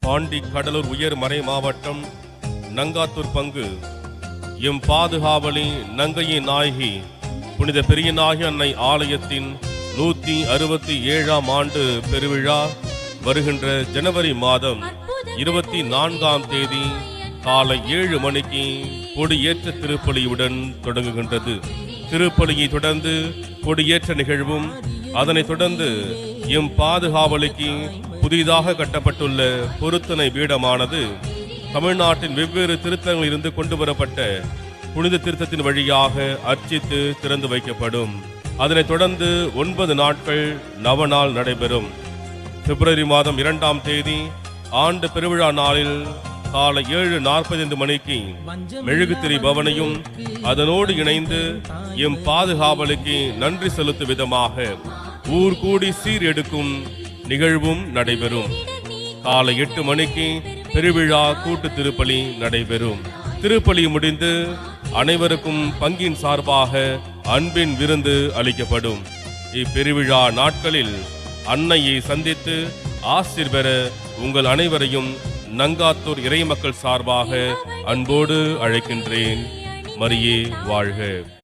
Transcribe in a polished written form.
பாண்டி கடலூர் உயர் மறை மாவட்டம் நங்காத்தூர் பங்கு எம் பாதுகாவலி நங்கையின் நாயகி புனித பெரியநாயகி அன்னை ஆலயத்தின் 167ஆம் ஆண்டு பெருவிழா வருகின்ற ஜனவரி மாதம் 24ஆம் தேதி காலை 7 மணிக்கு கொடியேற்ற திருப்பலியுடன் தொடங்குகின்றது. திருப்பலியை தொடர்ந்து கொடியேற்ற நிகழ்வும், அதனைத் தொடர்ந்து எம் பாதுகாவலிக்கு புதிதாக கட்டப்பட்டுள்ள பொருத்தனை பீடமானது தமிழ்நாட்டின் வெவ்வேறு திருத்தங்களில் இருந்து கொண்டு வரப்பட்ட புனித திருத்தத்தின் வழியாக அர்ச்சித்து திறந்து வைக்கப்படும். அதனைத் தொடர்ந்து 9 நாட்கள் நவநாள் நடைபெறும். பிப்ரவரி மாதம் 2ஆம் தேதி ஆண்டு பெருவிழா நாளில் காலை 7:45 மணிக்கு மெழுகுத்திரி பவனையும் அதனோடு இணைந்து எம் பாதுகாவலுக்கு நன்றி செலுத்தும் விதமாக ஊர் கூடி சீர் எடுக்கும் நிகழ்வும் நடைபெறும். காலை 8 மணிக்கு பெருவிழா கூட்டு திருப்பலி நடைபெறும். திருப்பலி முடிந்து அனைவருக்கும் பங்கின் சார்பாக அன்பின் விருந்து அளிக்கப்படும். இப்பெருவிழா நாட்களில் அன்னையை சந்தித்து ஆசீர் பெற உங்கள் அனைவரையும் நங்காத்தூர் இறைமக்கள் சார்பாக அன்போடு அழைக்கின்றேன். மரியே வாழ்க.